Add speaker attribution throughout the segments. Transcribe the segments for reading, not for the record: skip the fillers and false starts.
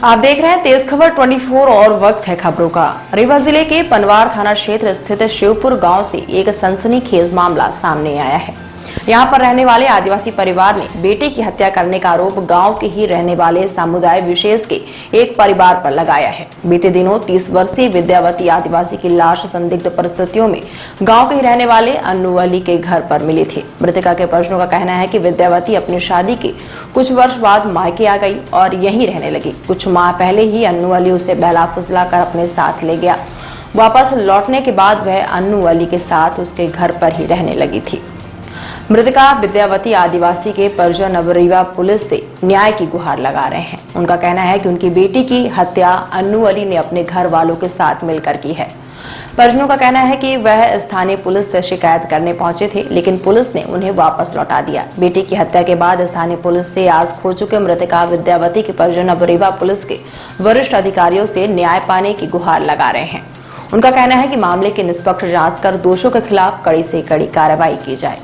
Speaker 1: आप देख रहे हैं तेज खबर 24 और वक्त है खबरों का। रीवा जिले के पनवार थाना क्षेत्र स्थित शिवपुर गांव से एक सनसनीखेज मामला सामने आया है। यहां पर रहने वाले आदिवासी परिवार ने बेटे की हत्या करने का आरोप गांव के ही रहने वाले समुदाय विशेष के एक परिवार पर लगाया है। बीते दिनों 30 वर्षीय विद्यावती आदिवासी की लाश संदिग्ध परिस्थितियों में गांव के ही रहने वाले अन्नू अली के घर पर मिली थी। मृतका के परिजनों का कहना है कि विद्यावती अपनी शादी के कुछ वर्ष बाद मायके आ गई और यहीं रहने लगी। कुछ माह पहले ही अन्नू अली उसे बहला फुसला कर अपने साथ ले गया। वापस लौटने के बाद वह अन्नू अली के साथ उसके घर पर ही रहने लगी थी। मृतका विद्यावती आदिवासी के परिजन अब रीवा पुलिस से न्याय की गुहार लगा रहे हैं। उनका कहना है कि उनकी बेटी की हत्या अन्नू अली ने अपने घर वालों के साथ मिलकर की है। परिजनों का कहना है कि वह स्थानीय पुलिस से शिकायत करने पहुंचे थे, लेकिन पुलिस ने उन्हें वापस लौटा दिया। बेटी की हत्या के बाद स्थानीय पुलिस से आस खो चुके मृतका विद्यावती के परिजन अब रीवा पुलिस के वरिष्ठ अधिकारियों से न्याय पाने की गुहार लगा रहे हैं। उनका कहना है कि मामले की निष्पक्ष जांच कर दोषियों के खिलाफ कड़ी से कड़ी कार्रवाई की जाए।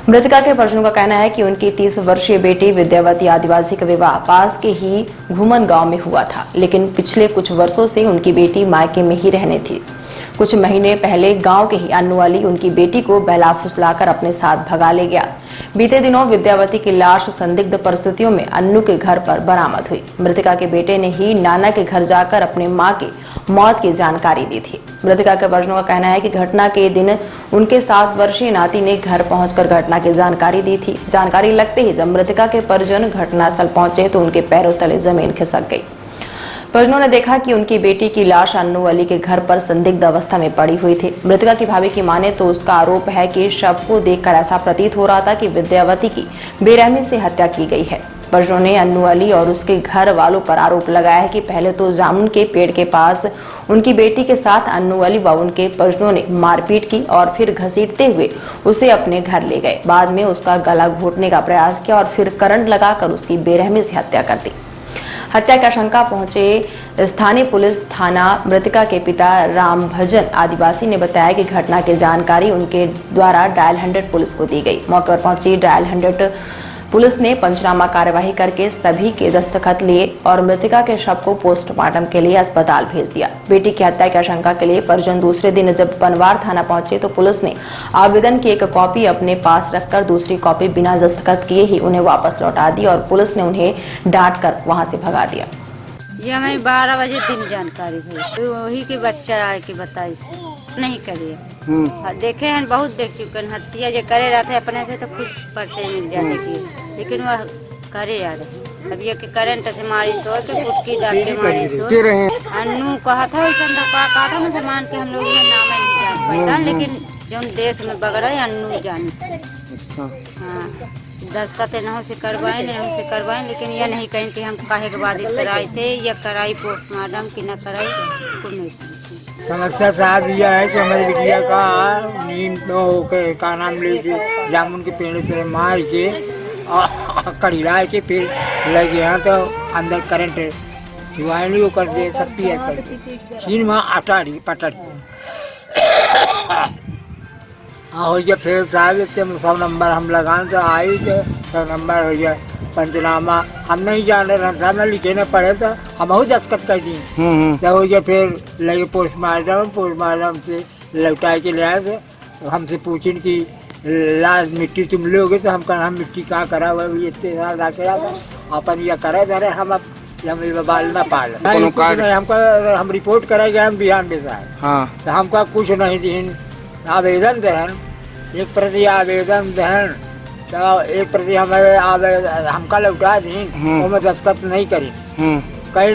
Speaker 1: मृतका के परिजनों का कहना है कि उनकी 30 वर्षीय बेटी विद्यावती आदिवासी का विवाह पास के ही घूमन गांव में हुआ था, लेकिन पिछले कुछ वर्षों से उनकी बेटी मायके में ही रहने थी। कुछ महीने पहले गांव के ही अन्नू अली उनकी बेटी को बहला फुसलाकर अपने साथ भगा ले गया। बीते दिनों विद्यावती की लाश संदिग्ध परिस्थितियों में अन्नू के घर पर बरामद हुई। मृतका के बेटे ने ही नाना के घर जाकर अपने मां की मौत की जानकारी दी थी। मृतका के परिजनों का कहना है कि घटना के दिन उनके 7 वर्षीय नाती ने घर पहुंचकर घटना की जानकारी दी थी। जानकारी लगते ही जब मृतका के परिजन घटनास्थल पहुंचे तो उनके पैरों तले जमीन खिसक गई। परिजनों ने देखा कि उनकी बेटी की लाश अन्नू अली के घर पर संदिग्ध अवस्था में पड़ी हुई थी। मृतका की भाभी की माने तो उसका आरोप है कि शव को देखकर ऐसा प्रतीत हो रहा था कि विद्यावती की बेरहमी से हत्या की गई है। परिजनों ने अन्नू अली और उसके घर वालों पर आरोप लगाया है कि पहले तो जामुन के पेड़ के पास उनकी बेटी के साथ अन्नू अली व उनके परिजनों ने मारपीट की और फिर घसीटते हुए उसे अपने घर ले गए। बाद में उसका गला घोटने का प्रयास किया और फिर करंट लगाकर उसकी बेरहमी से हत्या कर दी। हत्या की आशंका पहुंचे स्थानीय पुलिस थाना मृतका के पिता राम भजन आदिवासी ने बताया कि घटना की जानकारी उनके द्वारा डायल 100 पुलिस को दी गई। मौके पर पहुंची डायल 100 पुलिस ने पंचनामा कार्यवाही करके सभी के दस्तखत लिए और मृतका के शव को पोस्टमार्टम के लिए अस्पताल भेज दिया। बेटी की हत्या की आशंका के लिए परिजन दूसरे दिन जब पनवार थाना पहुंचे तो पुलिस ने आवेदन की एक कॉपी अपने पास रखकर दूसरी कॉपी बिना दस्तखत किए ही उन्हें वापस लौटा दी और पुलिस ने उन्हें डांट कर वहां से भगा दिया।
Speaker 2: ये हमें 12 बजे दिन जानकारी हुई तो वही के बच्चा आए के बताई नहीं करिए। देखे हैं, बहुत देख चुके हैं। हत्या जो करे रहते अपने से तो कुछ पर्चे मिल जाने की, लेकिन वह करे यार अब ये के करंट से मारी सो के कुटकी दाग के मारी सो। अन्नू कहा था कहा था मुसलमान के हम लोग नाम नहीं जान पाता, लेकिन जो देश में बगड़ा है अन्नू जान। हाँ, दस्तखत न से करवाए न हमसे करवाए, लेकिन ये नहीं कहें कि हम काहे के बाद कराए थे या कराई पोस्टमार्टम की न कराई कुछ नहीं।
Speaker 3: समस्या साहब यह है कि हमारी बिटिया का नींद तो होकर का नाम ले जामुन के पेड़ से मार के और कड़ीला के फिर लगे हैं तो अंदर करंट शिवायनी वो कर दे सकती है चीन में अटाड़ी पटट हो गया। फिर साहब सब नंबर हम लगान तो आई तो सब नंबर हो गया। पंचनामा हम नहीं जान रहे साहब में लिखे न पड़े तो हम बहुत दस्तखत कर दी तो हो गया। फिर लगे पोस्टमार्टम से लौटा के ले आए तो हमसे पूछें कि लाश मिट्टी तुम लोगे तो हम कहा हम मिट्टी कहाँ करा हुआ इतने साल आके अपन यह करे जा रहे हम अब हम बाल न पाल हमको हम रिपोर्ट कराएंगे हम बिहान में साहब तो हमको कुछ नहीं दिन आवेदन दहन एक प्रति आवेदन दहन तो एक प्रति हमें हमका लौटा दी मैं दस्तखत नहीं करी कहीं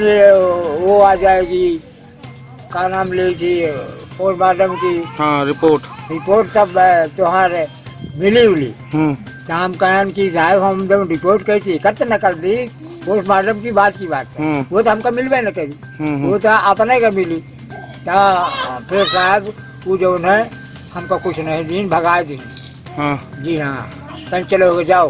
Speaker 3: वो आ जाएगी का नाम ले थी पोस्टमार्टम की रिपोर्ट सब त्योहार मिली उली तो हम कहन की साहब हम जब रिपोर्ट कही थी एकत्र न कर दी पोस्टमार्टम की बात है वो तो हमको मिलवे न करी वो तो अपने का मिली तो फिर साहब वो जो है हमको कुछ नहीं दिन भगा दी। जी हाँ कहीं चलो जाओ